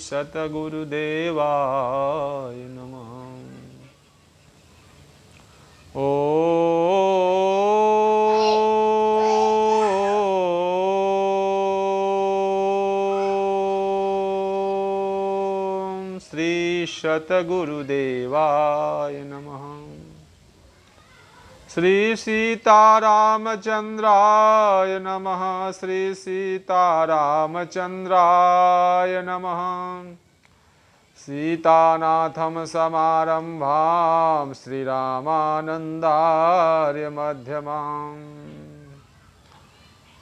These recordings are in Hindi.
सद्गुरुदेवाय नमः। ओम श्री सद्गुरुदेवाय नमः। श्री सीतारामचंद्राय नमः। श्री सीतारामचंद्राय नमः। सीतानाथं समारंभां श्रीरामानन्दार्य मध्यमाम्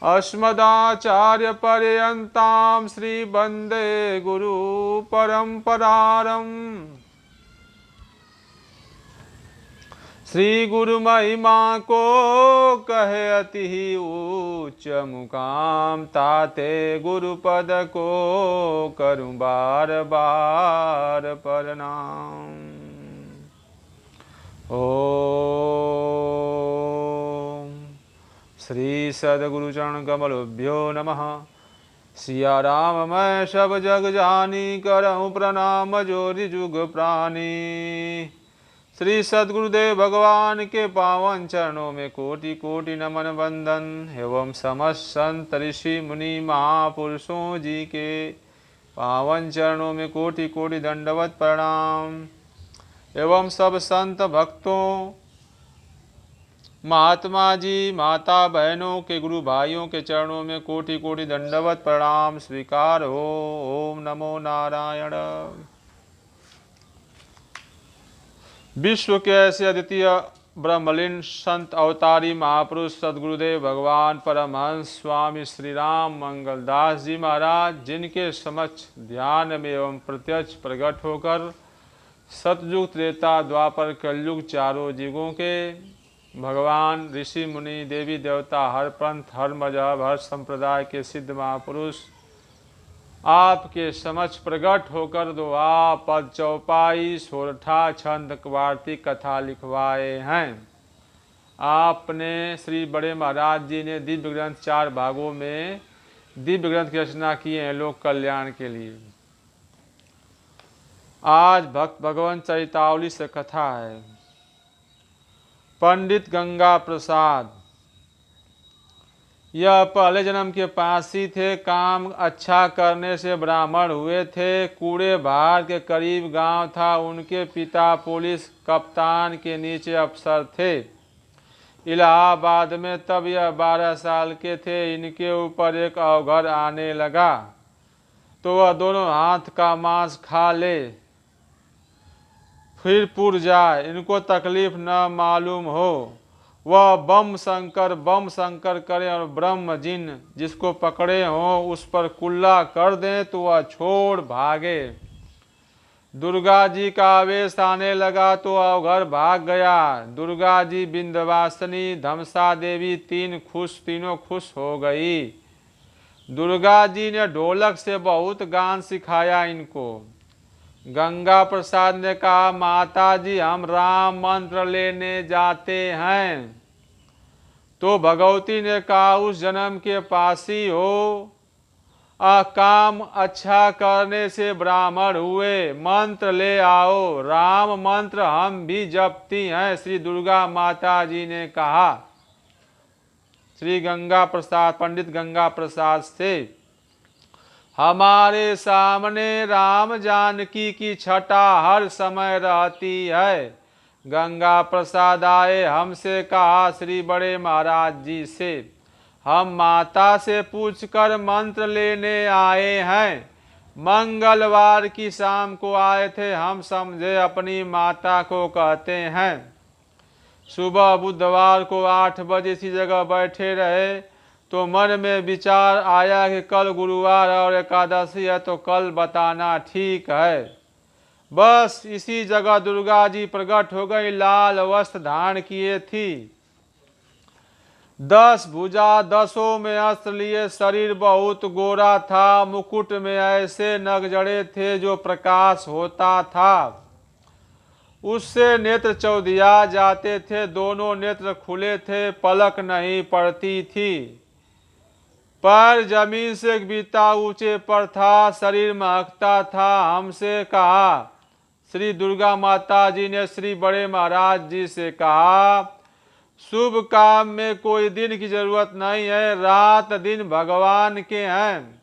अस्मदाचार्यपर्यन्तां श्रीवन्दे गुरुपरम्पराम्। श्री गुरु महिमा को कहे अति उच्च मुकाम, ताते गुरुपद को करूं बार बार प्रणाम। ओम श्री सद्गुरु चरण कमलभ्यो नमः। सिया राम मैं सब जग जानी, करऊं प्रणाम जोरि जुग प्राणी। श्री सद्गुरुदेव भगवान के पावन चरणों में कोटि कोटि नमन वंदन एवं समस्त संत ऋषि मुनि महापुरुषों जी के पावन चरणों में कोटि कोटि दंडवत प्रणाम एवं सब संत भक्तों, महात्मा जी, माता बहनों के, गुरु भाइयों के चरणों में कोटि कोटि दंडवत प्रणाम स्वीकार हो। ओम नमो नारायण। विश्व के ऐसे अद्वितीय ब्रह्मलीन संत अवतारी महापुरुष सद्गुरुदेव भगवान परमहंस स्वामी श्री राम मंगलदास जी महाराज, जिनके समक्ष ध्यान में एवं प्रत्यक्ष प्रकट होकर सतयुग त्रेता द्वापर कलयुग चारों युगों के भगवान ऋषि मुनि देवी देवता, हर पंथ, हर मजहब, हर संप्रदाय के सिद्ध महापुरुष आपके समक्ष प्रकट होकर दोहा, पद, चौपाई, सोरठा, छंद, वार्तिक, कथा लिखवाए हैं। आपने श्री बड़े महाराज जी ने दिव्य ग्रंथ 4 भागों में दिव्य ग्रंथ की रचना की है लोक कल्याण के लिए। आज भक्त भगवान चरितावली से कथा है। पंडित गंगा प्रसाद यह पहले जन्म के पासी थे। काम अच्छा करने से ब्राह्मण हुए थे। कूड़े भार के करीब गांव था। उनके पिता पुलिस कप्तान के नीचे अफसर थे इलाहाबाद में। तब यह 12 साल के थे। इनके ऊपर एक अवघर आने लगा तो वह दोनों हाथ का मांस खा ले फिर पुर जाए। इनको तकलीफ न मालूम हो। वह बम शंकर करें और ब्रह्म जिन जिसको पकड़े हों उस पर कुल्ला कर दें तो वह छोड़ भागे। दुर्गा जी का आवेश आने लगा तो अवघर भाग गया। दुर्गा जी, विंध्यवासिनी, धमसा देवी तीनों खुश हो गई। दुर्गा जी ने ढोलक से बहुत गान सिखाया इनको। गंगा प्रसाद ने कहा, माता जी हम राम मंत्र लेने जाते हैं। तो भगवती ने कहा, उस जन्म के पासी हो, काम अच्छा करने से ब्राह्मण हुए, मंत्र ले आओ। राम मंत्र हम भी जपती हैं। श्री दुर्गा माता जी ने कहा श्री गंगा प्रसाद, पंडित गंगा प्रसाद से, हमारे सामने राम जानकी की छटा हर समय रहती है। गंगा प्रसाद आए, हमसे कहा श्री बड़े महाराज जी से, हम माता से पूछकर मंत्र लेने आए हैं। मंगलवार की शाम को आए थे। हम समझे अपनी माता को कहते हैं। सुबह बुधवार को 8 बजे इसी जगह बैठे रहे तो मन में विचार आया कि कल गुरुवार और एकादशी है तो कल बताना ठीक है। बस इसी जगह दुर्गा जी प्रकट हो गई। लाल वस्त्र धारण किए थी, 10 भुजा, 10 में अस्त्र लिए, शरीर बहुत गोरा था। मुकुट में ऐसे नग जड़े थे जो प्रकाश होता था। उससे नेत्र चौधिया जाते थे। दोनों नेत्र खुले थे, पलक नहीं पड़ती थी। पर जमीन से बीता ऊंचे पर था, शरीर महकता था। हमसे कहा, श्री दुर्गा माता जी ने श्री बड़े महाराज जी से कहा, शुभ काम में कोई दिन की जरूरत नहीं है, रात दिन भगवान के हैं।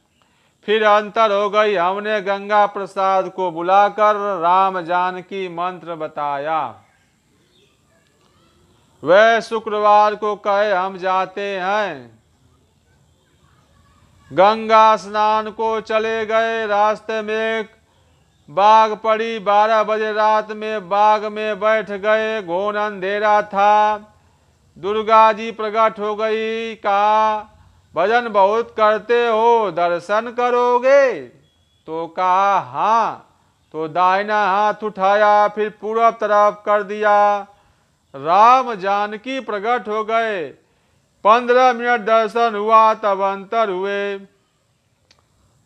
फिर अंतर हो गई। हमने गंगा प्रसाद को बुलाकर राम जानकी मंत्र बताया। वह शुक्रवार को कहे, हम जाते हैं। गंगा स्नान को चले गए। रास्ते में एक बाग पड़ी। 12 बजे रात में बाग में बैठ गए। घोर अंधेरा था। दुर्गा जी प्रकट हो गई। कहा, भजन बहुत करते हो, दर्शन करोगे? तो कहा, हाँ। तो दाहिना हाथ उठाया, फिर पूर्व तरफ कर दिया। राम जानकी प्रकट हो गए। 15 मिनट दर्शन हुआ, तब अंतर हुए।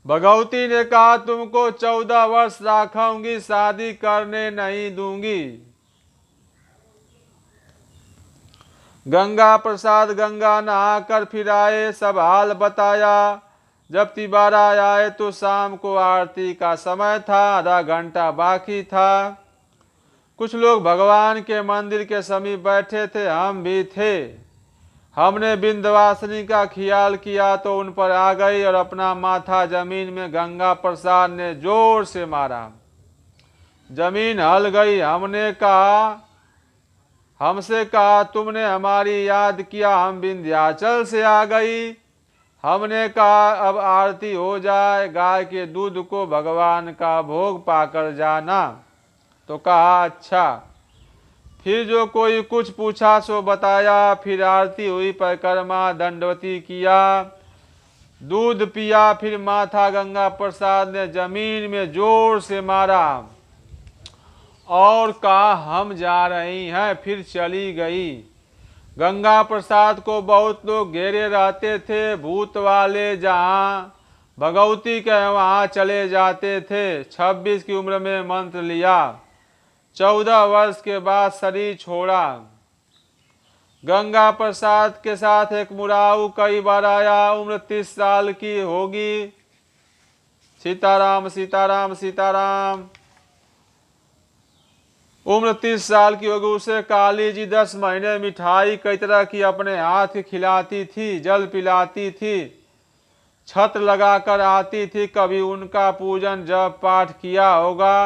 भगवती ने कहा, तुमको 14 वर्ष रखूंगी, शादी करने नहीं दूंगी। गंगा प्रसाद गंगा नहाकर फिर आए, सब हाल बताया। जब तिबारा आए तो शाम को आरती का समय था, आधा घंटा बाकी था। कुछ लोग भगवान के मंदिर के समीप बैठे थे, हम भी थे। हमने विंध्यवासिनी का ख्याल किया तो उन पर आ गई और अपना माथा जमीन में गंगा प्रसाद ने जोर से मारा। जमीन हल गई। हमसे कहा, तुमने हमारी याद किया, हम विंध्याचल से आ गई। हमने कहा, अब आरती हो जाए, गाय के दूध को भगवान का भोग पाकर जाना। तो कहा, अच्छा। फिर जो कोई कुछ पूछा सो बताया। फिर आरती हुई, परिक्रमा दंडवती किया, दूध पिया, फिर माथा गंगा प्रसाद ने जमीन में जोर से मारा और कहा, हम जा रही हैं। फिर चली गई। गंगा प्रसाद को बहुत लोग घेरे रहते थे। भूत वाले जहां भगवती के वहां चले जाते थे। 26 की उम्र में मंत्र लिया। 14 वर्ष के बाद शरीर छोड़ा। गंगा प्रसाद के साथ एक मुराऊ कई बार आया। उम्र 30 साल की होगी। सीताराम सीताराम सीताराम। उम्र 30 साल की होगी। उसे काली जी 10 महीने मिठाई कई तरह की अपने हाथ खिलाती थी, जल पिलाती थी, छत लगाकर आती थी। कभी उनका पूजन जब पाठ किया होगा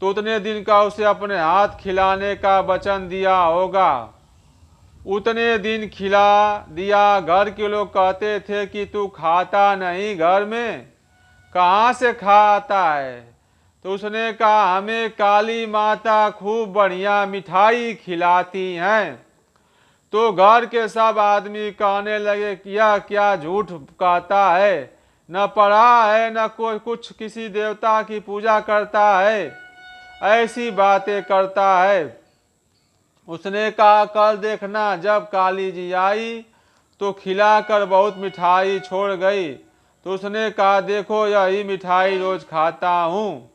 तो उतने दिन का उसे अपने हाथ खिलाने का वचन दिया होगा। उतने दिन खिला दिया। घर के लोग कहते थे कि तू खाता नहीं, घर में कहाँ से खाता है? तो उसने कहा, हमें काली माता खूब बढ़िया मिठाई खिलाती हैं। तो घर के सब आदमी कहने लगे कि यह क्या झूठ कहता है, न पढ़ा है, न कोई कुछ किसी देवता की पूजा करता है, ऐसी बातें करता है। उसने कहा, कल देखना, जब काली जी आई तो खिलाकर बहुत मिठाई छोड़ गई। तो उसने कहा, देखो यही मिठाई रोज खाता हूँ।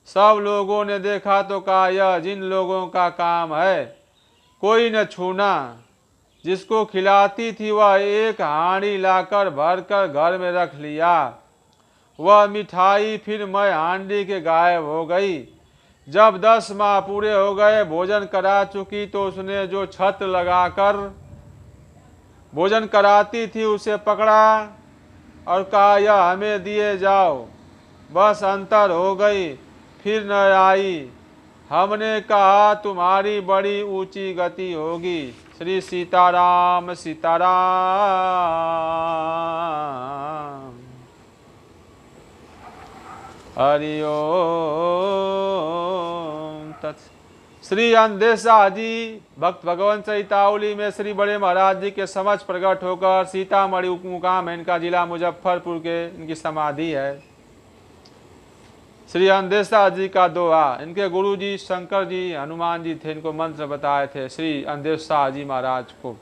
सब लोगों ने देखा तो कहा, यह जिन लोगों का काम है, कोई न छूना। जिसको खिलाती थी वह एक हांडी लाकर भरकर घर में रख लिया। वह मिठाई फिर मैं हांडी के गायब हो गई। जब 10 माह पूरे हो गए, भोजन करा चुकी, तो उसने जो छत लगाकर भोजन कराती थी उसे पकड़ा और कहा, यह हमें दिए जाओ। बस अंतर हो गई, फिर न आई। हमने कहा, तुम्हारी बड़ी ऊंची गति होगी। श्री सीताराम सीताराम। हरि ओम तत्। श्री अंदेशा जी भक्त भगवान चैतावली में श्री बड़े महाराज जी के समक्ष प्रकट होकर, सीतामढ़ी उपमुकाम है इनका, जिला मुजफ्फरपुर के इनकी समाधि है। श्री अंदेशा जी का दोहा। इनके गुरु जी शंकर जी हनुमान जी थे, इनको मंत्र बताए थे श्री अंदेशा जी महाराज को।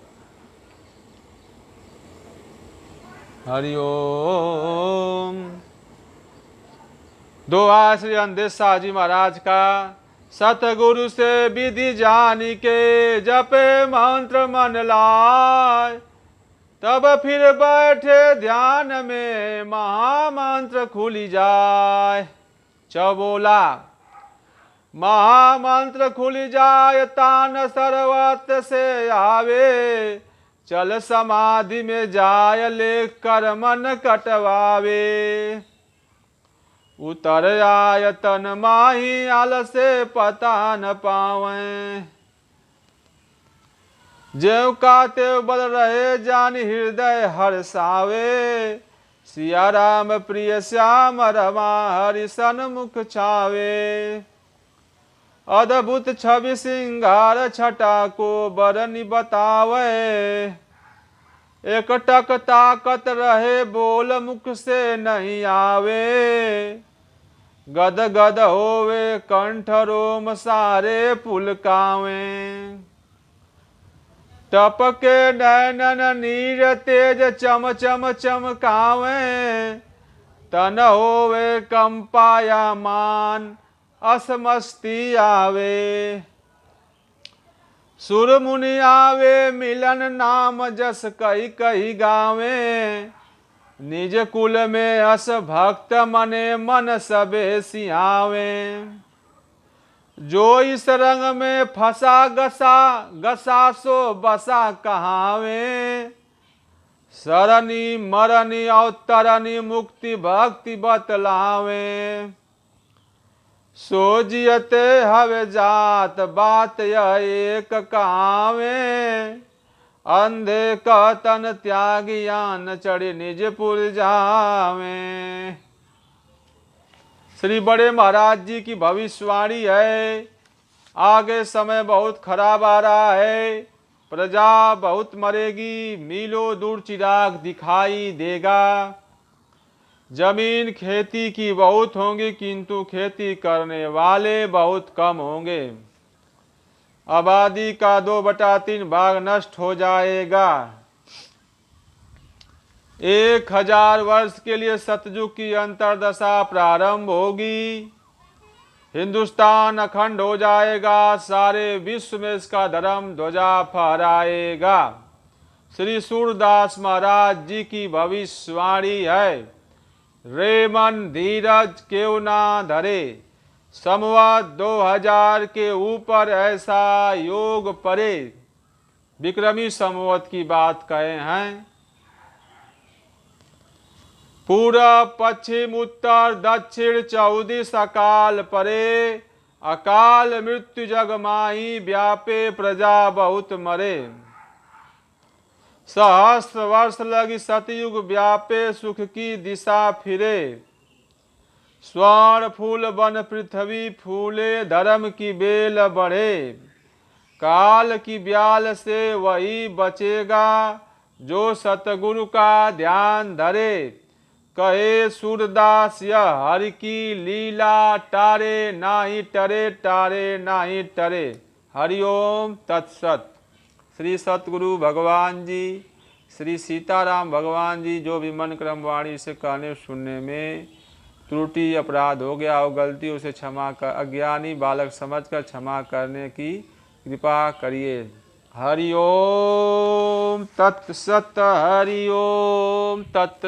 हरि ओम। दोहा श्री अंदेशा जी महाराज का। सतगुरु से विधि जानी के, जपे मंत्र मन लाय। तब फिर बैठे ध्यान में महामंत्र खुली जाय। चबोला महामंत्र खुली जाय तान सर्वत्र से आवे। चल समाधि में जाय लेख कर मन कटवावे। उतर आय तन माही आलसे पता न पावें। ज्यों का त्यों बल रहे जान हृदय हर्षावे। सिया राम प्रिय श्याम रमा हरि सन्मुख छावे। अद्भुत छवि सिंगार छटा को बरनि बतावे। एकटक ताकत रहे बोल मुख से नहीं आवे। गद गद होवे कंठ रोम सारे पुलकावे। टपके नैनन नीर तेज चम चम चमकावे। तन होवे कंपाया मान असमस्ती आवे। सुर मुनि आवे मिलन नाम जस कही कही गावे। निज कुल में अस भक्त मने मन सबे सियावे। जो इस रंग में फंसा गसा गसा सो बसा कहावे। सरनी मरनी अवतरनी मुक्ति भक्ति बतलावे। सो जियते हवे जात बात यह एक कहावे। अंधे का तन त्यागियान चढ़ी निज पुर जावे। श्री बड़े महाराज जी की भविष्यवाणी है। आगे समय बहुत खराब आ रहा है। प्रजा बहुत मरेगी। मीलों दूर चिराग दिखाई देगा। जमीन खेती की बहुत होंगी किंतु खेती करने वाले बहुत कम होंगे। आबादी का 2/3 भाग नष्ट हो जाएगा। 1000 वर्ष के लिए सतयुग की अंतरदशा प्रारंभ होगी। हिंदुस्तान अखंड हो जाएगा। सारे विश्व में इसका धर्म ध्वजा फहराएगा। श्री सूरदास महाराज जी की भविष्यवाणी है। रे मन धीरज क्यों ना धरे। संवत 2000 के ऊपर ऐसा योग परे। विक्रमी संवत की बात कहे हैं। पूरब पश्चिम उत्तर दक्षिण 14 अकाल परे। अकाल मृत्यु जग माही व्यापे प्रजा बहुत मरे। सहस्त्र वर्ष लगी सतयुग व्यापे सुख की दिशा फिरे। स्वर्ण फूल बन पृथ्वी फूले धर्म की बेल बढ़े। काल की ब्याल से वही बचेगा जो सतगुरु का ध्यान धरे। कहे सूरदास यह हरि की लीला टारे नाही टरे टारे नाही टरे। हरिओम तत्सत। श्री सतगुरु भगवान जी श्री सीताराम भगवान जी जो भी मन क्रम वाणी से कहने सुनने में त्रुटि अपराध हो गया हो गलती उसे क्षमा कर अज्ञानी बालक समझकर क्षमा करने की कृपा करिए। हरिओम तत्सत। हरिओम तत्सत।